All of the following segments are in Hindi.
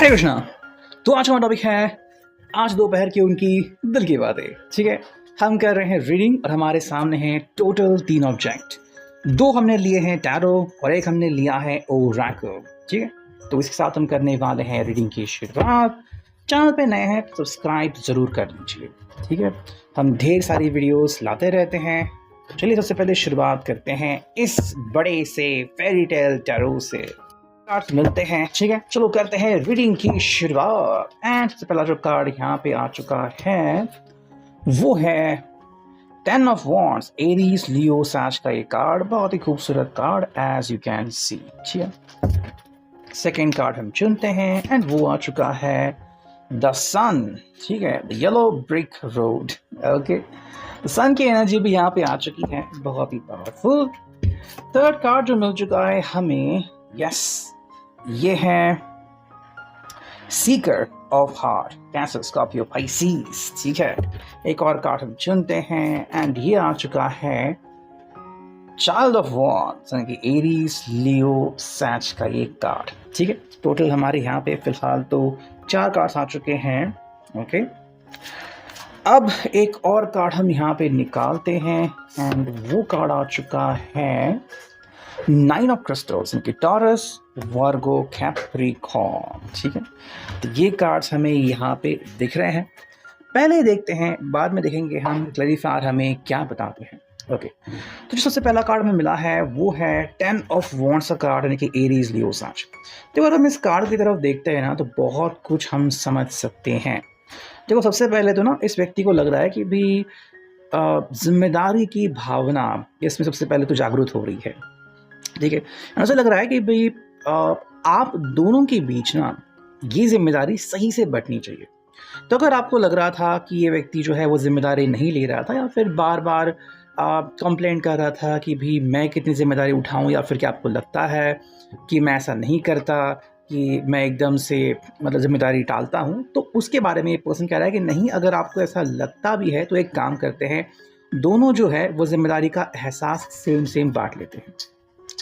हरे कृष्णा। तो आज हमारा टॉपिक है आज दोपहर की उनकी दिल की बातें। ठीक है, हम कर रहे हैं रीडिंग और हमारे सामने हैं टोटल 3 ऑब्जेक्ट। 2 हमने लिए हैं टैरो और 1 हमने लिया है ओरेकल। ठीक है, तो इसके साथ हम करने वाले हैं रीडिंग की शुरुआत। चैनल पे नए हैं तो सब्सक्राइब जरूर कर लीजिए। ठीक है, हम ढेर सारी वीडियोस लाते रहते हैं। चलिए सबसे पहले शुरुआत करते हैं इस बड़े से फेरी टेल टैरो से। कार्ड्स मिलते हैं। ठीक है, चलो करते हैं रीडिंग की शुरुआत। एंड सबसे पहला जो कार्ड यहाँ पे आ चुका है वो है 10 ऑफ वॉन्ड्स, एरीज लियो सैज का ये कार्ड, बहुत ही खूबसूरत card as you can see. ठीक है, सेकेंड कार्ड हम चुनते हैं एंड वो आ चुका है द सन। ठीक है, the yellow brick road. Okay, sun की एनर्जी भी यहाँ पे आ चुकी है, बहुत ही पावरफुल। थर्ड कार्ड जो मिल चुका है हमें, यस, ये है Sikar of heart, cancer, Scorpio, Pisces. ठीक है, एक और कार्ड हम चुनते हैं एंड ये आ चुका है चाइल्ड ऑफ वॉन्ड्स, यानी कि एरीज लियो सैज का ये कार्ड। ठीक है, टोटल हमारे यहाँ पे फिलहाल तो 4 कार्ड्स आ चुके हैं। ओके, अब एक और कार्ड हम यहाँ पे निकालते हैं एंड वो कार्ड आ चुका है 9 ऑफ क्रिस्टल्स, इनकी टॉरस, वर्गो, कैप्रिकॉर्न। ठीक है, तो ये कार्ड्स हमें यहाँ पे दिख रहे हैं। पहले देखते हैं, बाद में देखेंगे हम क्लैरिफायर हमें क्या बताते हैं। ओके, तो जो सबसे पहला कार्ड हमें मिला है वो है 10 ऑफ वॉन्ड्स का कार्ड, यानी कि एरीज लियो सैज। तो अगर हम इस कार्ड की तरफ देखते हैं ना तो बहुत कुछ हम समझ सकते हैं। देखो, सबसे पहले तो ना इस व्यक्ति को लग रहा है कि भी जिम्मेदारी की भावना इसमें सबसे पहले तो जागरूक हो रही है। ठीक है, ऐसा लग रहा है कि भाई आप दोनों के बीच ना ये जिम्मेदारी सही से बंटनी चाहिए। तो अगर आपको लग रहा था कि ये व्यक्ति जो है वो जिम्मेदारी नहीं ले रहा था या फिर बार बार कंप्लेंट कर रहा था कि भी मैं कितनी जिम्मेदारी उठाऊं, या फिर क्या आपको लगता है कि मैं ऐसा नहीं करता, कि मैं एकदम से मतलब जिम्मेदारी टालता हूं, तो उसके बारे में ये पर्सन कह रहा है कि नहीं, अगर आपको ऐसा लगता भी है तो एक काम करते हैं, दोनों जो है वो जिम्मेदारी का एहसास सेम बांट लेते हैं।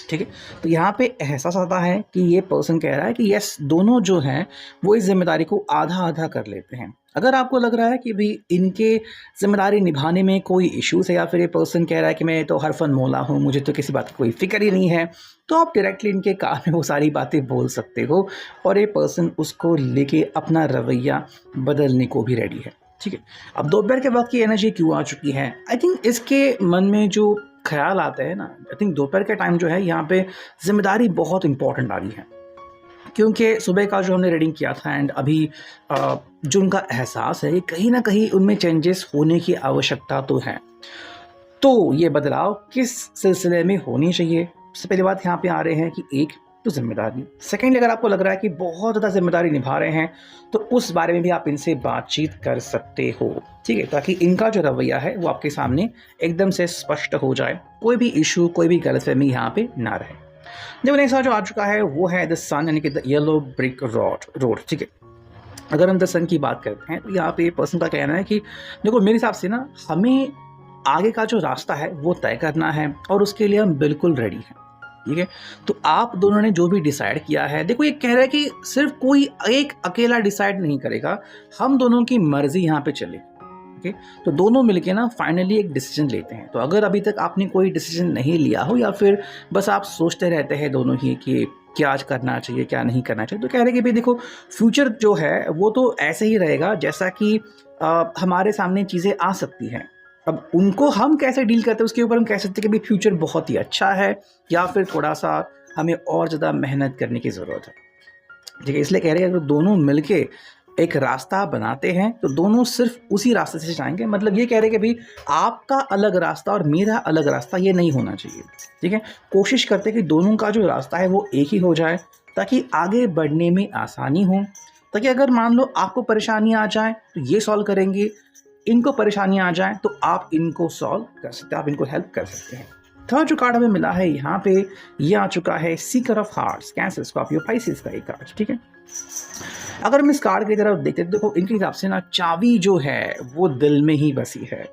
ठीक है, तो यहाँ पे एहसास आता है कि ये पर्सन कह रहा है कि यस, दोनों जो हैं वो इस जिम्मेदारी को आधा आधा कर लेते हैं। अगर आपको लग रहा है कि भी इनके जिम्मेदारी निभाने में कोई इश्यूज है, या फिर ये पर्सन कह रहा है कि मैं तो हरफन मौला हूँ, मुझे तो किसी बात की कोई फिक्र ही नहीं है, तो आप डायरेक्टली इनके कान में वो सारी बातें बोल सकते हो और ये पर्सन उसको लेके अपना रवैया बदलने को भी रेडी है। ठीक है, अब दोपहर के वक्त की एनर्जी क्यों आ चुकी है? आई थिंक इसके मन में जो ख्याल आता है ना, आई थिंक दोपहर के टाइम जो है यहाँ पे जिम्मेदारी बहुत इंपॉर्टेंट आ रही है, क्योंकि सुबह का जो हमने रीडिंग किया था एंड अभी जो उनका एहसास है, कहीं ना कहीं उनमें चेंजेस होने की आवश्यकता तो है। तो ये बदलाव किस सिलसिले में होनी चाहिए? सबसे पहली बात यहाँ पे आ रहे हैं कि एक तो जिम्मेदारी, सेकेंडली अगर आपको लग रहा है कि बहुत ज़्यादा जिम्मेदारी निभा रहे हैं तो उस बारे में भी आप इनसे बातचीत कर सकते हो। ठीक है, ताकि इनका जो रवैया है वो आपके सामने एकदम से स्पष्ट हो जाए, कोई भी इशू, कोई भी गलतफहमी यहाँ पे ना रहे। देखो, नेक्स्ट जो आ चुका है वो है द सन, यानी कि द येलो ब्रिक रोड। ठीक है, अगर हम द सन की बात करते हैं तो यहाँ पे पर्सन का कहना है कि देखो, मेरे हिसाब से ना हमें आगे का जो रास्ता है वो तय करना है और उसके लिए हम बिल्कुल रेडी हैं। ठीक है, तो आप दोनों ने जो भी डिसाइड किया है, देखो ये कह रहा है कि सिर्फ कोई एक अकेला डिसाइड नहीं करेगा, हम दोनों की मर्जी यहाँ पे चले। ओके, तो दोनों मिलके ना फाइनली एक डिसीजन लेते हैं। तो अगर अभी तक आपने कोई डिसीजन नहीं लिया हो या फिर बस आप सोचते रहते हैं दोनों ही कि क्या आज करना चाहिए क्या नहीं करना चाहिए, तो कह रहे हैं कि भाई देखो, फ्यूचर जो है वो तो ऐसे ही रहेगा जैसा कि हमारे सामने चीज़ें आ सकती हैं। अब उनको हम कैसे डील करते हैं उसके ऊपर हम कह सकते हैं कि भाई फ्यूचर बहुत ही अच्छा है या फिर थोड़ा सा हमें और ज़्यादा मेहनत करने की ज़रूरत है। ठीक है, इसलिए कह रहे हैं अगर दोनों मिलके एक रास्ता बनाते हैं तो दोनों सिर्फ उसी रास्ते से जाएंगे। मतलब ये कह रहे हैं कि भाई आपका अलग रास्ता और मेरा अलग रास्ता ये नहीं होना चाहिए। ठीक है, कोशिश करते हैं कि दोनों का जो रास्ता है वो एक ही हो जाए ताकि आगे बढ़ने में आसानी हो, ताकि अगर मान लो आपको परेशानी आ जाए तो ये सॉल्व करेंगे, इनको परेशानी आ जाए तो आप इनको सॉल्व कर सकते हैं, आप इनको हेल्प कर सकते हैं। थर्ड जो कार्ड हमें मिला है यहाँ पे, ये आ चुका है Sikar of hearts, cancer, Scorpio, Pisces का एक कार्ड। ठीक है, अगर हम इस कार्ड की तरफ देखते हैं तो देखो, इनके हिसाब से ना चाबी जो है वो दिल में ही बसी है।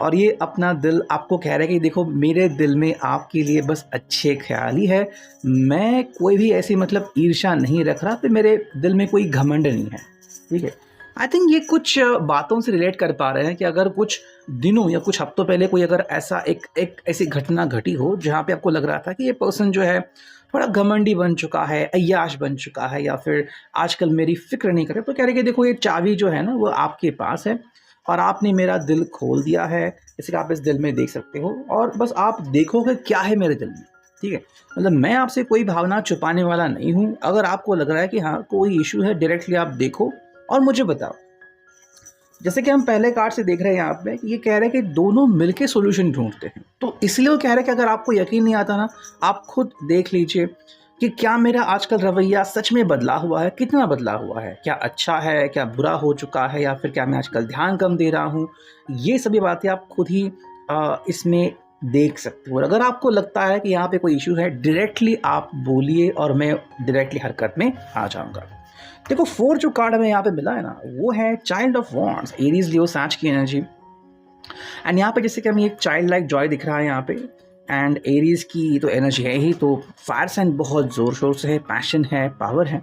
और ये अपना दिल आपको कह रहा है कि देखो मेरे दिल में आपके लिए बस अच्छे ख्याल ही है, मैं कोई भी ऐसी मतलब ईर्ष्या नहीं रख रहा, तो मेरे दिल में कोई घमंड नहीं है, ठीक है। आई थिंक ये कुछ बातों से रिलेट कर पा रहे हैं कि अगर कुछ दिनों या कुछ हफ्तों पहले कोई अगर ऐसा एक एक ऐसी घटना घटी हो जहाँ पे आपको लग रहा था कि ये पर्सन जो है थोड़ा घमंडी बन चुका है, अय्याश बन चुका है, या फिर आजकल मेरी फ़िक्र नहीं करे, तो कह रहे कि देखो ये चाबी जो है ना वो आपके पास है और आपने मेरा दिल खोल दिया है, जैसे कि आप इस दिल में देख सकते हो, और बस आप देखो कि क्या है मेरे दिल में, ठीक है। मतलब मैं आपसे कोई भावना छुपाने वाला नहीं हूँ। अगर आपको लग रहा है कि हाँ कोई इशू है, डायरेक्टली आप देखो और मुझे बताओ। जैसे कि हम पहले कार्ड से देख रहे हैं यहाँ पे कि ये कह रहे हैं कि दोनों मिलके सॉल्यूशन ढूंढते हैं, तो इसलिए वो कह रहे हैं कि अगर आपको यकीन नहीं आता ना, आप खुद देख लीजिए कि क्या मेरा आजकल रवैया सच में बदला हुआ है, कितना बदला हुआ है, क्या अच्छा है, क्या बुरा हो चुका है, या फिर क्या मैं आजकल ध्यान कम दे रहा हूँ। ये सभी बातें आप खुद ही इसमें देख सकते हो। और अगर आपको लगता है कि यहाँ पे कोई इशू है, डायरेक्टली आप बोलिए और मैं डायरेक्टली हरकत में आ जाऊँगा। देखो 4 जो कार्ड हमें यहाँ पे मिला है ना, वो है child of wands, Aries Leo साँच की एनर्जी। एंड यहाँ पे जैसे कि हमें एक चाइल्ड लाइक जॉय दिख रहा है यहाँ पे, एंड एरीज की तो एनर्जी है ही, तो फायर साइन बहुत ज़ोर शोर से है, पैशन है, पावर है।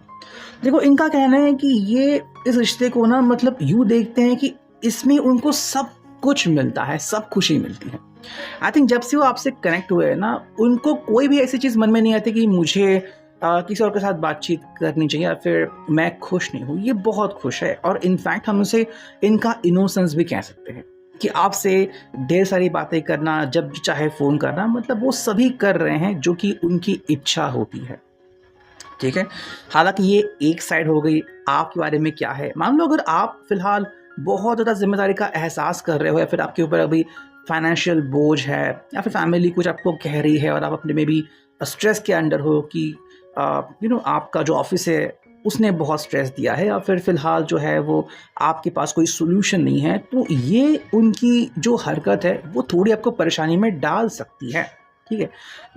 देखो इनका कहना है कि ये इस रिश्ते को ना मतलब यूँ देखते हैं कि इसमें उनको सब कुछ मिलता है, सब खुशी मिलती है। आई थिंक जब से वो आपसे कनेक्ट हुए हैं ना, उनको कोई भी ऐसी चीज़ मन में नहीं आती कि मुझे किसी और के साथ बातचीत करनी चाहिए या फिर मैं खुश नहीं हूँ। ये बहुत खुश है, और इनफैक्ट हम उसे इनका इनोसेंस भी कह सकते हैं कि आपसे ढेर सारी बातें करना, जब चाहे फ़ोन करना, मतलब वो सभी कर रहे हैं जो कि उनकी इच्छा होती है, ठीक है। हालांकि ये एक साइड हो गई। आपके बारे में क्या है, मान लो अगर आप फिलहाल बहुत ज़्यादा जिम्मेदारी का एहसास कर रहे हो, या फिर आपके ऊपर अभी फाइनेंशियल बोझ है, या फिर फैमिली कुछ आपको कह रही है और आप अपने में भी स्ट्रेस के अंडर हो कि आपका जो ऑफिस है उसने बहुत स्ट्रेस दिया है, या फिर फ़िलहाल जो है वो आपके पास कोई सॉल्यूशन नहीं है, तो ये उनकी जो हरकत है वो थोड़ी आपको परेशानी में डाल सकती है, ठीक है।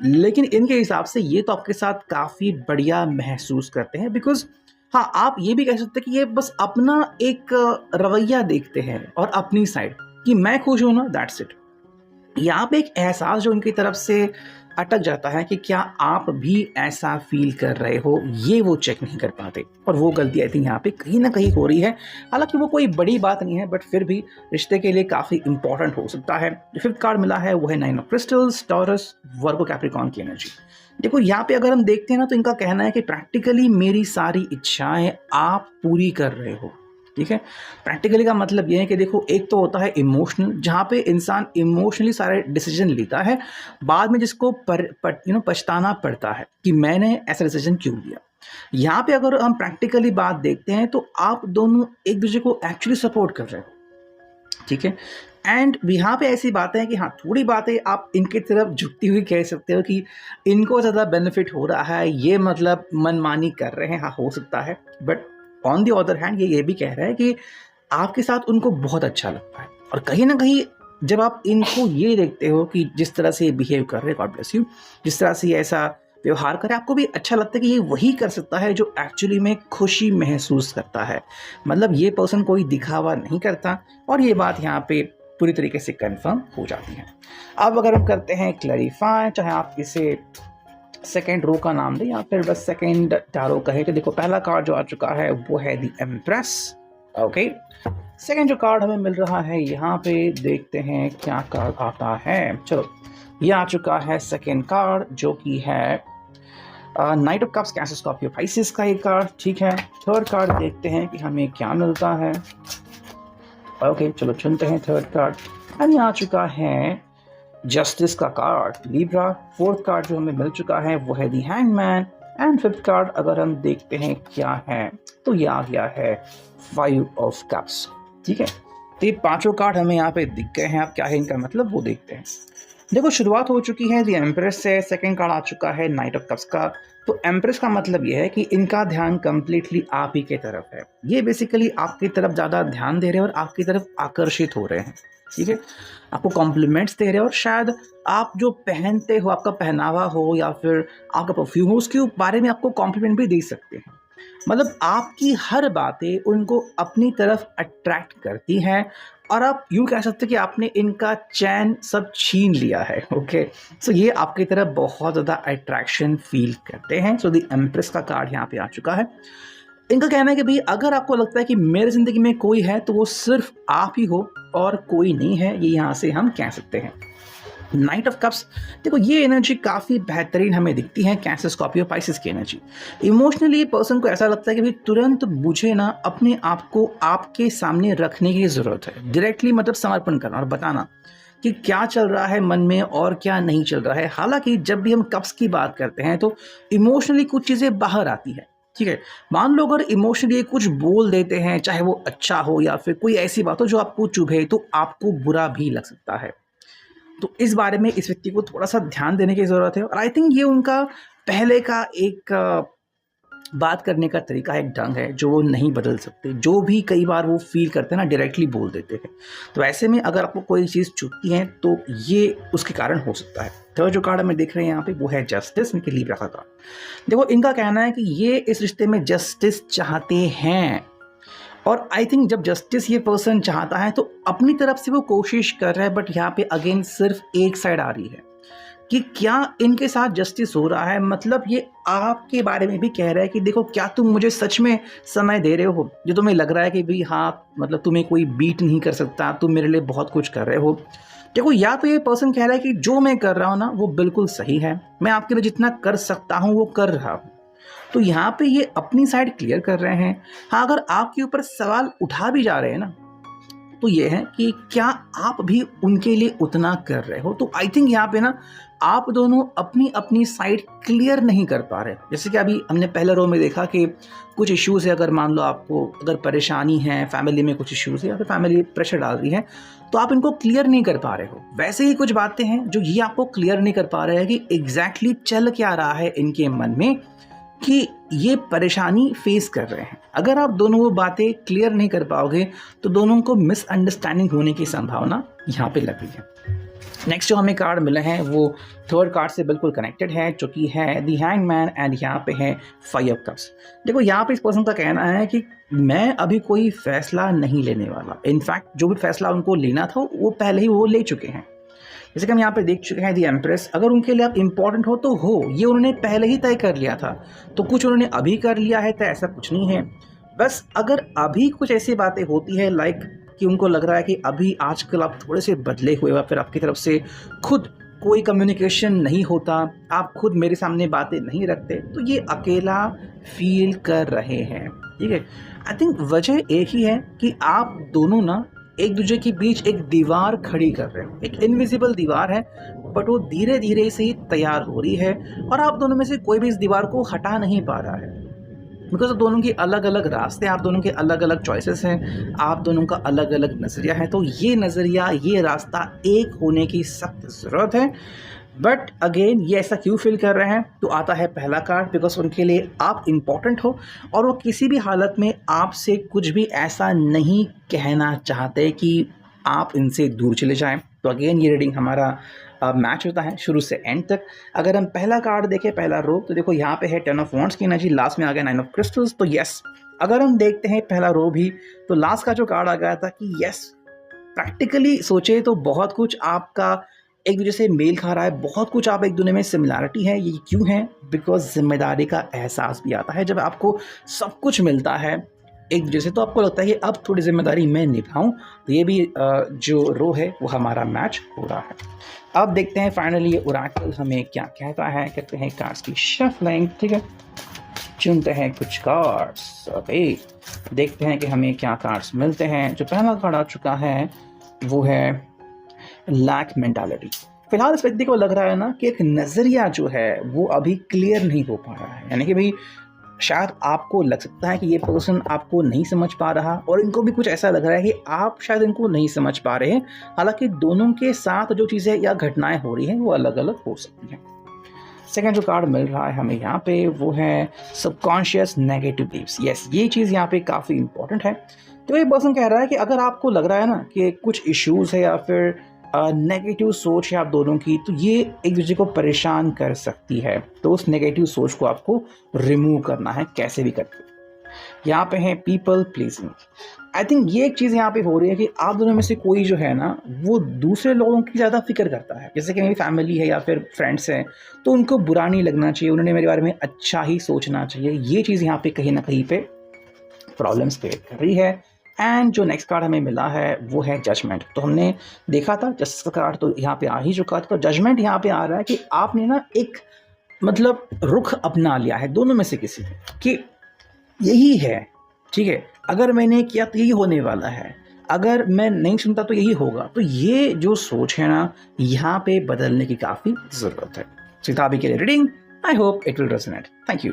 लेकिन इनके हिसाब से ये तो आपके साथ काफ़ी बढ़िया महसूस करते हैं, बिकॉज़ हाँ, आप ये भी कह सकते हैं कि ये बस अपना एक रवैया देखते हैं और अपनी साइड कि मैं खुश हूँ ना, दैट्स इट। यहाँ पे एक एहसास जो उनकी तरफ से अटक जाता है कि क्या आप भी ऐसा फील कर रहे हो, ये वो चेक नहीं कर पाते, और वो गलती आई थिंक यहाँ पे कहीं ना कहीं हो रही है। हालांकि वो कोई बड़ी बात नहीं है, बट फिर भी रिश्ते के लिए काफ़ी इंपॉर्टेंट हो सकता है। जो 5th कार्ड मिला है वो है 9 of crystals, taurus, Virgo, Capricorn की एनर्जी। देखो यहाँ पे अगर हम देखते हैं ना, तो इनका कहना है कि प्रैक्टिकली मेरी सारी इच्छाएं आप पूरी कर रहे हो, ठीक है। प्रैक्टिकली का मतलब ये है कि देखो एक तो होता है इमोशनल, जहाँ पे इंसान इमोशनली सारे डिसीजन लेता है, बाद में जिसको पछताना पड़ता है कि मैंने ऐसा डिसीजन क्यों लिया। यहाँ पे अगर हम प्रैक्टिकली बात देखते हैं तो आप दोनों एक दूसरे को एक्चुअली सपोर्ट कर रहे हो, ठीक है। एंड यहाँ पे ऐसी बातें हैं कि हाँ, थोड़ी बातें आप इनकी तरफ झुकती हुई कह सकते हो कि इनको ज़्यादा बेनिफिट हो रहा है, ये मतलब मनमानी कर रहे हैं, हाँ हो सकता है। But on the other hand ये भी कह रहा है कि आपके साथ उनको बहुत अच्छा लगता है, और कहीं ना कहीं जब आप इनको ये देखते हो कि जिस तरह से ये बिहेव कर रहे हैं, गॉड ब्लेस यू, जिस तरह से ये ऐसा व्यवहार करे, आपको भी अच्छा लगता है कि ये वही कर सकता है जो एक्चुअली में खुशी महसूस करता है। मतलब ये पर्सन कोई दिखावा नहीं करता, और ये बात यहाँ पे पूरी तरीके से कंफर्म हो जाती है। अब अगर हम करते हैं क्लैरिफाई, चाहे आप इसे सेकेंड रो का नाम दें या फिर बस सेकेंड टैरो कहे, कि देखो पहला कार्ड जो आ चुका है वो है द एम्प्रेस, ओके। सेकेंड जो कार्ड हमें मिल रहा है यहाँ पे, देखते हैं क्या कार्ड आता है। चलो, ये आ चुका है सेकेंड कार्ड, जो कि है night of cups, cancer, Scorpio, Pisces का एक कार्ड, ठीक है। थर्ड कार्ड देखते हैं कि हमें क्या मिलता है। ओके, चलो चुनते हैं थर्ड कार्ड, एंड ये आ चुका है जस्टिस का कार्ड, लिब्रा। फोर्थ कार्ड जो हमें मिल चुका है वो है दी हैंगमैन, एंड फिफ्थ कार्ड अगर हम देखते हैं क्या है, तो ये आ गया है 5 ऑफ कप्स, ठीक है। तो ये पांचों कार्ड हमें यहाँ पे दिख गए हैं। अब क्या है इनका मतलब वो देखते हैं। देखो शुरुआत हो चुकी है दी एम्प्रेस से, सेकंड कार्ड आ चुका है नाइट ऑफ कप्स का। तो एम्प्रेस का मतलब ये है कि इनका ध्यान कंप्लीटली आप ही के तरफ है। ये बेसिकली आपकी तरफ ज़्यादा ध्यान दे रहे हैं और आपकी तरफ आकर्षित हो रहे हैं, ठीक है। आपको कॉम्प्लीमेंट्स दे रहे हैं, और शायद आप जो पहनते हो, आपका पहनावा हो या फिर आपका परफ्यूम हो, उसके बारे में आपको कॉम्प्लीमेंट भी दे सकते हैं। मतलब आपकी हर बातें उनको अपनी तरफ अट्रैक्ट करती हैं और आप यूँ कह सकते हैं कि आपने इनका चैन सब छीन लिया है। ओके, सो ये आपकी तरफ बहुत ज़्यादा अट्रैक्शन फील करते हैं। सो द एम्प्रेस का कार्ड यहाँ पे आ चुका है। इनका कहना है कि भाई अगर आपको लगता है कि मेरी ज़िंदगी में कोई है तो वो सिर्फ आप ही हो और कोई नहीं है, ये यहाँ से हम कह सकते हैं। नाइट ऑफ कप्स, देखो ये एनर्जी काफ़ी बेहतरीन हमें दिखती है कैंसर स्कॉर्पियो पाइसेस की एनर्जी। इमोशनली पर्सन को ऐसा लगता है कि भाई तुरंत मुझे ना अपने आप को आपके सामने रखने की ज़रूरत है, डायरेक्टली मतलब समर्पण करना और बताना कि क्या चल रहा है मन में और क्या नहीं चल रहा है। हालांकि जब भी हम कप्स की बात करते हैं तो इमोशनली कुछ चीज़ें बाहर आती है, ठीक है। मान लो अगर इमोशनली कुछ बोल देते हैं, चाहे वो अच्छा हो या फिर कोई ऐसी बात हो जो आपको चुभे, तो आपको बुरा भी लग सकता है। तो इस बारे में इस व्यक्ति को थोड़ा-सा ध्यान देने की ज़रूरत है और आई थिंक ये उनका पहले का एक बात करने का तरीका, एक ढंग है जो वो नहीं बदल सकते। जो भी कई बार वो फ़ील करते हैं ना, डायरेक्टली बोल देते हैं। तो ऐसे में अगर आपको कोई चीज़ चुभती है तो ये उसके कारण हो सकता है। थर्ड जो कार्ड हमें दिख रहे हैं यहाँ पे वो है जस्टिस, इनके लिब्रा का कार्ड। देखो इनका कहना है कि ये इस रिश्ते में जस्टिस चाहते हैं और आई थिंक जब जस्टिस ये पर्सन चाहता है तो अपनी तरफ से वो कोशिश कर रहा है, बट यहाँ पे अगेन सिर्फ एक साइड आ रही है कि क्या इनके साथ जस्टिस हो रहा है। मतलब ये आपके बारे में भी कह रहा है कि देखो क्या तुम मुझे सच में समय दे रहे हो, जो तुम्हें लग रहा है कि भाई हाँ मतलब तुम्हें कोई बीट नहीं कर सकता, तुम मेरे लिए बहुत कुछ कर रहे हो। देखो या तो ये पर्सन कह रहा है कि जो मैं कर रहा हूँ ना वो बिल्कुल सही है, मैं आपके लिए जितना कर सकता हूँ वो कर रहा हूँ। तो यहाँ पे ये अपनी साइड क्लियर कर रहे हैं। हाँ, अगर आपके ऊपर सवाल उठा भी जा रहे हैं ना, तो ये है कि क्या आप भी उनके लिए उतना कर रहे हो। तो आई थिंक यहाँ पे ना आप दोनों अपनी अपनी साइड क्लियर नहीं कर पा रहे। जैसे कि अभी हमने पहले रो में देखा कि कुछ इश्यूज़ है, अगर मान लो आपको अगर परेशानी है, फैमिली में कुछ इश्यूज़ है या फिर फैमिली प्रेशर डाल रही है, तो आप इनको क्लियर नहीं कर पा रहे हो। वैसे ही कुछ बातें हैं जो ये आपको क्लियर नहीं कर पा रहे हैं कि एग्जैक्टली चल क्या रहा है इनके मन में, कि ये परेशानी फेस कर रहे हैं। अगर आप दोनों वो बातें क्लियर नहीं कर पाओगे तो दोनों को मिसअंडरस्टैंडिंग होने की संभावना यहाँ पे लग रही है। नेक्स्ट जो हमें कार्ड मिले हैं वो थर्ड कार्ड से बिल्कुल कनेक्टेड है, जो कि है द हैंगमैन एंड यहाँ पे है 5 ऑफ कप्स। देखो यहाँ पे इस पर्सन का कहना है कि मैं अभी कोई फैसला नहीं लेने वाला। इनफैक्ट जो भी फैसला उनको लेना था वो पहले ही वो ले चुके हैं। जैसे कि हम यहाँ पे देख चुके हैं दी एम्प्रेस, अगर उनके लिए आप इम्पोर्टेंट हो तो हो, ये उन्होंने पहले ही तय कर लिया था। तो कुछ उन्होंने अभी कर लिया है तो ऐसा कुछ नहीं है। बस अगर अभी कुछ ऐसी बातें होती है लाइक कि उनको लग रहा है कि अभी आजकल आप थोड़े से बदले हुए, या फिर आपकी तरफ से खुद कोई कम्युनिकेशन नहीं होता, आप खुद मेरे सामने बातें नहीं रखते, तो ये अकेला फील कर रहे हैं, ठीक है। आई थिंक वजह एक ही है कि आप दोनों ना एक दूसरे के बीच एक दीवार खड़ी कर रहे हो। एक इनविजिबल दीवार है, बट वो धीरे धीरे से ही तैयार हो रही है और आप दोनों में से कोई भी इस दीवार को हटा नहीं पा रहा है। बिकॉज दोनों के अलग अलग रास्ते, आप दोनों के अलग अलग चॉइसेस हैं, आप दोनों का अलग अलग नज़रिया है। तो ये नज़रिया, ये रास्ता एक होने की सख्त ज़रूरत है। बट अगेन ये ऐसा क्यों फील कर रहे हैं, तो आता है पहला कार्ड, बिकॉज उनके लिए आप इम्पॉर्टेंट हो और वो किसी भी हालत में आपसे कुछ भी ऐसा नहीं कहना चाहते कि आप इनसे दूर चले जाएं। तो अगेन ये रीडिंग हमारा मैच होता है शुरू से एंड तक। अगर हम पहला कार्ड देखें, पहला रो, तो देखो यहाँ पे है 10 ऑफ वॉन्ड्स की एनर्जी, लास्ट में आ गया 9 ऑफ क्रिस्टल्स। तो यस, अगर हम देखते हैं पहला रो भी, तो लास्ट का जो कार्ड आ गया था कि यस, प्रैक्टिकली सोचे तो बहुत कुछ आपका एक दूसरे से मेल खा रहा है, बहुत कुछ आप एक दूसरे में सिमिलैरिटी है। ये क्यों है? बिकॉज जिम्मेदारी का एहसास भी आता है। जब आपको सब कुछ मिलता है एक दूसरे से, तो आपको लगता है कि अब थोड़ी जिम्मेदारी मैं निभाऊं। तो ये भी जो रो है वो हमारा मैच हो रहा है। अब देखते हैं फाइनली ये ओरेकल हमें क्या कहता है। कहते हैं कार्ड्स की शफलिंग, ठीक है, चुनते हैं कुछ कार्ड्स। ओके, देखते हैं कि हमें क्या कार्ड्स मिलते हैं। जो पहला कार्ड आ चुका है वो है लैक मेंटालिटी। फिलहाल इस व्यक्ति को लग रहा है ना कि एक नज़रिया जो है वो अभी क्लियर नहीं हो पा रहा है। यानी कि भाई शायद आपको लग सकता है कि ये पर्सन आपको नहीं समझ पा रहा, और इनको भी कुछ ऐसा लग रहा है कि आप शायद इनको नहीं समझ पा रहे हैं। हालांकि दोनों के साथ जो चीज़ें या घटनाएं हो रही हैं वो अलग अलग हो सकती हैं। सेकंड जो कार्ड मिल रहा है हमें यहाँ पे वो है सबकॉन्शियस नेगेटिव बिलीव्स। यस, ये चीज़ यहाँ पे काफ़ी इंपॉर्टेंट है। तो ये पर्सन कह रहा है कि अगर आपको लग रहा है ना कि कुछ इश्यूज़ है या फिर नेगेटिव सोच है आप दोनों की, तो ये एक दूसरे को परेशान कर सकती है। तो उस नेगेटिव सोच को आपको रिमूव करना है कैसे भी करके। यहाँ पे है पीपल प्लीजिंग। आई थिंक ये एक चीज़ यहाँ पे हो रही है कि आप दोनों में से कोई जो है ना, वो दूसरे लोगों की ज़्यादा फिक्र करता है। जैसे कि मेरी फैमिली है या फिर फ्रेंड्स हैं, तो उनको बुरा नहीं लगना चाहिए, उन्होंने मेरे बारे में अच्छा ही सोचना चाहिए। ये चीज़ यहाँ पे कहीं ना कहीं पे प्रॉब्लम्स क्रिएट कर रही है। एंड जो नेक्स्ट कार्ड हमें मिला है वो है जजमेंट। तो हमने देखा था जस्टिस का कार्ड तो यहाँ पे आ ही चुका था। तो जजमेंट यहाँ पे आ रहा है कि आपने ना एक मतलब रुख अपना लिया है दोनों में से किसी कि यही है, ठीक है, अगर मैंने किया तो यही होने वाला है, अगर मैं नहीं सुनता तो यही होगा। तो ये जो सोच है ना, यहाँ पे बदलने की काफ़ी ज़रूरत है। सीता अभी के लिए reading, I hope it will resonate. Thank you.